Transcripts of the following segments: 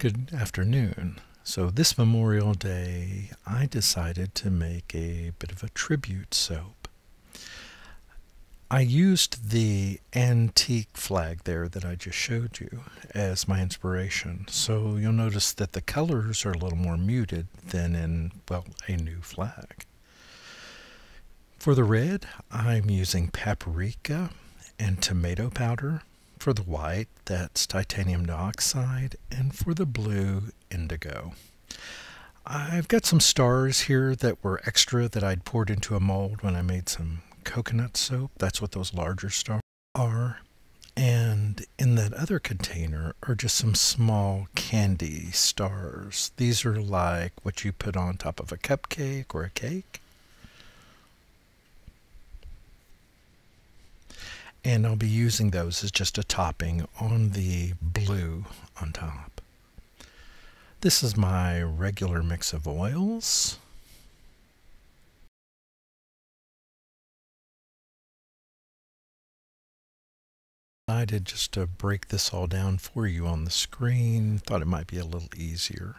Good afternoon. So this Memorial Day, I decided to make a bit of a tribute soap. I used the antique flag there that I just showed you as my inspiration. So you'll notice that the colors are a little more muted than in, well, a new flag. For the red, I'm using paprika and tomato powder. For the white, that's titanium dioxide, and for the blue, indigo. I've got some stars here that were extra that I'd poured into a mold when I made some coconut soap. That's what those larger stars are. And in that other container are just some small candy stars. These are like what you put on top of a cupcake or a cake. And I'll be using those as just a topping on the blue on top. This is my regular mix of oils. I decided just to break this all down for you on the screen. Thought it might be a little easier.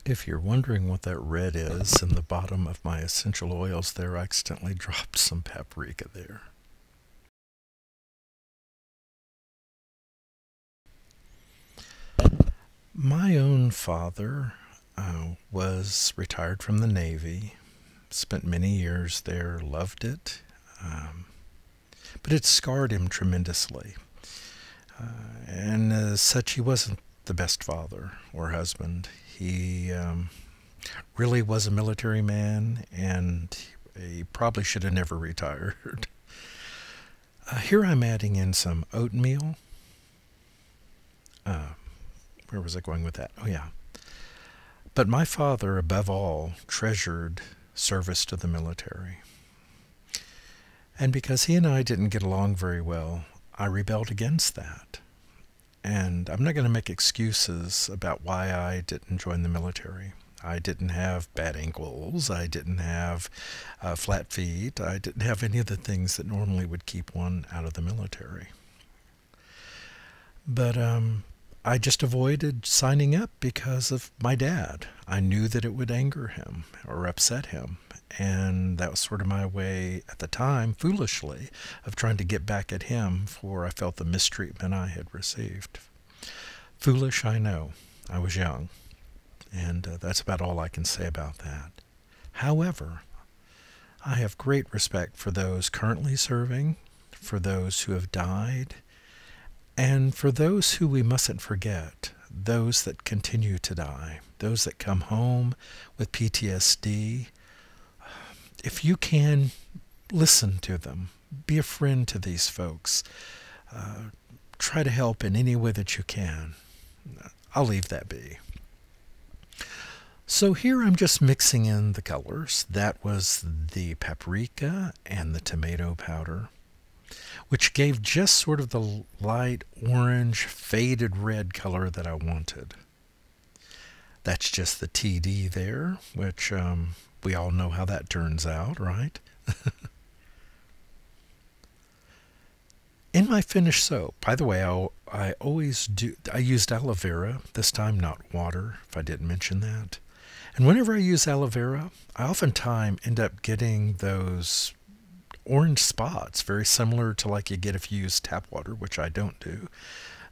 If you're wondering what that red is in the bottom of my essential oils there, I accidentally dropped some paprika there. My own father was retired from the Navy, spent many years there, loved it, but it scarred him tremendously. And as such, he wasn't the best father or husband. He really was a military man, and he probably should have never retired. Here I'm adding in some oatmeal. Where was I going with that? Oh, yeah. But my father, above all, treasured service to the military. And because he and I didn't get along very well, I rebelled against that. And I'm not going to make excuses about why I didn't join the military. I didn't have bad ankles. I didn't have flat feet. I didn't have any of the things that normally would keep one out of the military. But I just avoided signing up because of my dad. I knew that it would anger him or upset him. And that was sort of my way at the time, foolishly, of trying to get back at him for I felt the mistreatment I had received. Foolish, I know. I was young. And that's about all I can say about that. However, I have great respect for those currently serving, for those who have died, and for those who we mustn't forget, those that continue to die, those that come home with PTSD. If you can, listen to them. Be a friend to these folks. Try to help in any way that you can. I'll leave that be. So here I'm just mixing in the colors. That was the paprika and the tomato powder, which gave just sort of the light orange, faded red color that I wanted. That's just the TD there, which we all know how that turns out, right? In my finished soap, by the way, I used aloe vera, this time not water, if I didn't mention that. And whenever I use aloe vera, I oftentimes end up getting those orange spots, very similar to like you get if you use tap water, which I don't do.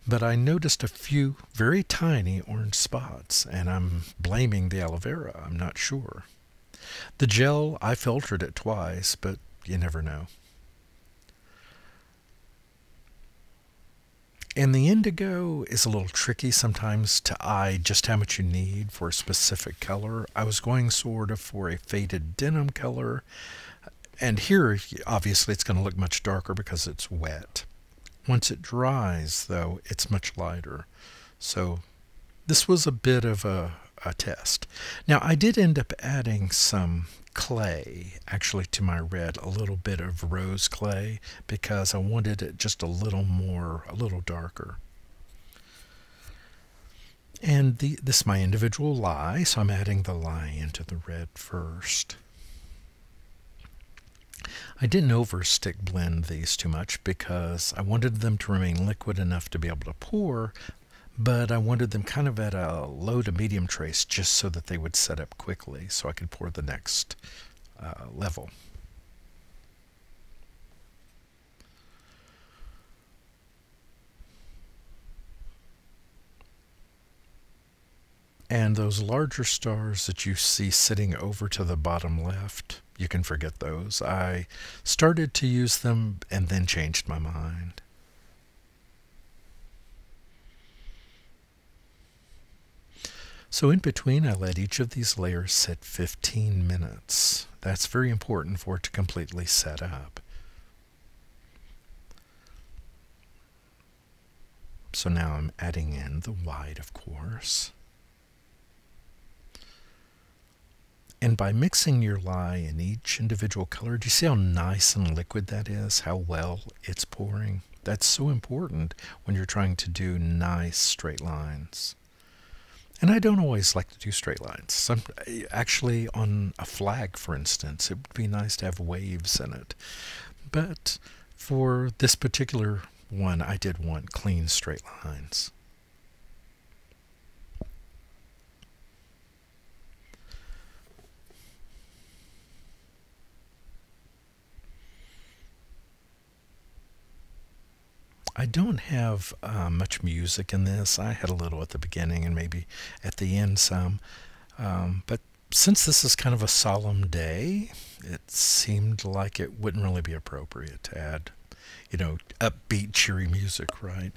But I noticed a few very tiny orange spots, and I'm blaming the aloe vera. I'm not sure. The gel, I filtered it twice, but you never know. And the indigo is a little tricky sometimes to eye just how much you need for a specific color. I was going sort of for a faded denim color. And here, obviously, it's going to look much darker because it's wet. Once it dries, though, it's much lighter. So this was a bit of a test. Now, I did end up adding some clay, actually, to my red, a little bit of rose clay, because I wanted it just a little darker. And this is my individual lye, so I'm adding the lye into the red first. I didn't overstick blend these too much because I wanted them to remain liquid enough to be able to pour, but I wanted them kind of at a low to medium trace just so that they would set up quickly so I could pour the next level. And those larger stars that you see sitting over to the bottom left, you can forget those. I started to use them and then changed my mind. So in between, I let each of these layers sit 15 minutes. That's very important for it to completely set up. So now I'm adding in the white, of course. And by mixing your lye in each individual color, do you see how nice and liquid that is? How well it's pouring? That's so important when you're trying to do nice straight lines. And I don't always like to do straight lines. Actually, on a flag, for instance, it would be nice to have waves in it. But for this particular one, I did want clean straight lines. I don't have much music in this. I had a little at the beginning and maybe at the end some. But since this is kind of a solemn day, it seemed like it wouldn't really be appropriate to add, upbeat, cheery music, right?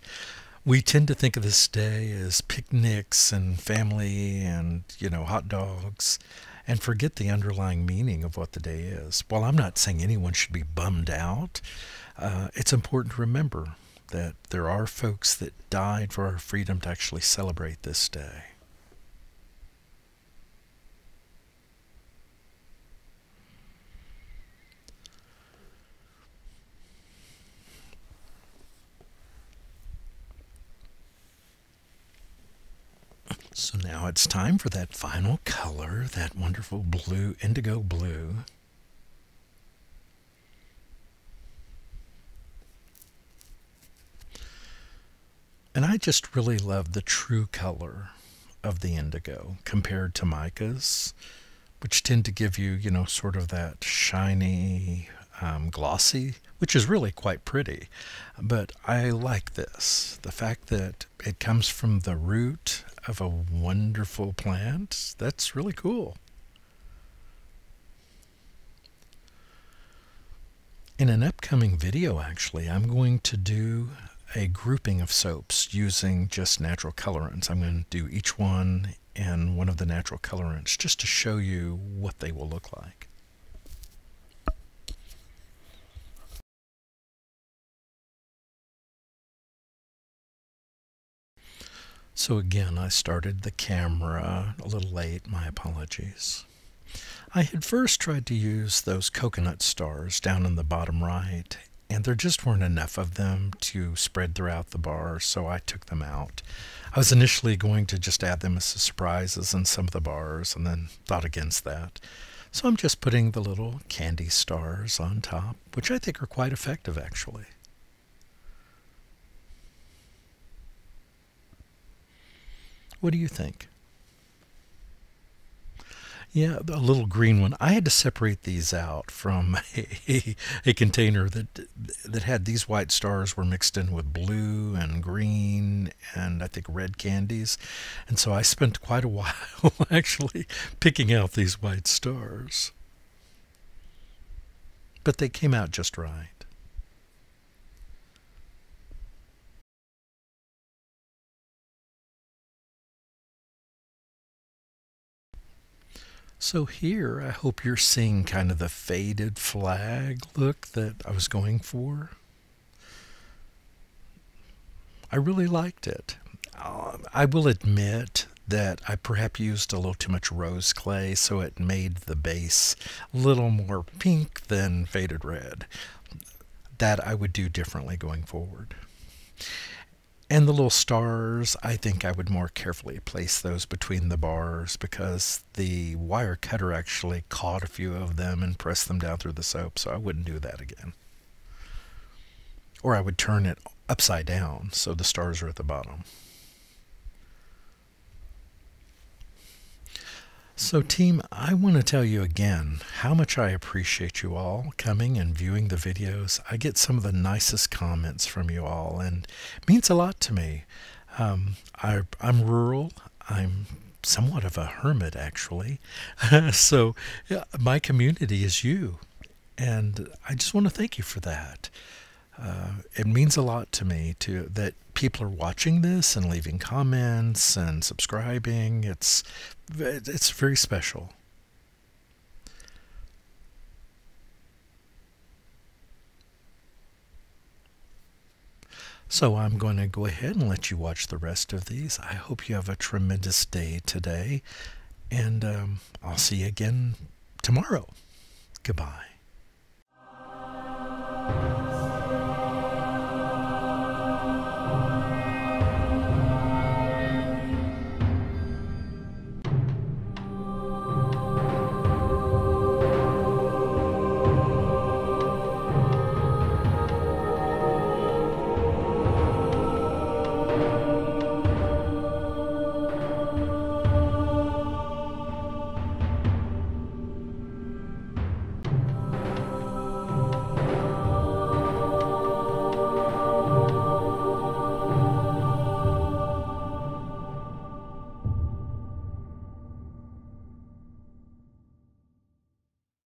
We tend to think of this day as picnics and family and, hot dogs, and forget the underlying meaning of what the day is. While I'm not saying anyone should be bummed out, it's important to remember that there are folks that died for our freedom to actually celebrate this day. So now it's time for that final color, that wonderful blue, indigo blue. And I just really love the true color of the indigo compared to micas, which tend to give you, sort of that shiny, glossy, which is really quite pretty. But I like this. The fact that it comes from the root of a wonderful plant, that's really cool. In an upcoming video, actually, I'm going to do a grouping of soaps using just natural colorants. I'm going to do each one in one of the natural colorants just to show you what they will look like. So again, I started the camera a little late, my apologies. I had first tried to use those coconut stars down in the bottom right, and there just weren't enough of them to spread throughout the bar, so I took them out. I was initially going to just add them as surprises in some of the bars, and then thought against that. So I'm just putting the little candy stars on top, which I think are quite effective, actually. What do you think? Yeah, a little green one. I had to separate these out from a container that had these white stars were mixed in with blue and green and I think red candies. And so I spent quite a while actually picking out these white stars. But they came out just right. So here, I hope you're seeing kind of the faded flag look that I was going for. I really liked it. I will admit that I perhaps used a little too much rose clay, so it made the base a little more pink than faded red. That I would do differently going forward. And the little stars, I think I would more carefully place those between the bars because the wire cutter actually caught a few of them and pressed them down through the soap, so I wouldn't do that again. Or I would turn it upside down so the stars are at the bottom. So team, I want to tell you again how much I appreciate you all coming and viewing the videos. I get some of the nicest comments from you all, and it means a lot to me. I'm rural. I'm somewhat of a hermit, actually. So yeah, my community is you, and I just want to thank you for that. It means a lot to me that people are watching this and leaving comments and subscribing. It's very special. So I'm going to go ahead and let you watch the rest of these. I hope you have a tremendous day today, and I'll see you again tomorrow. Goodbye.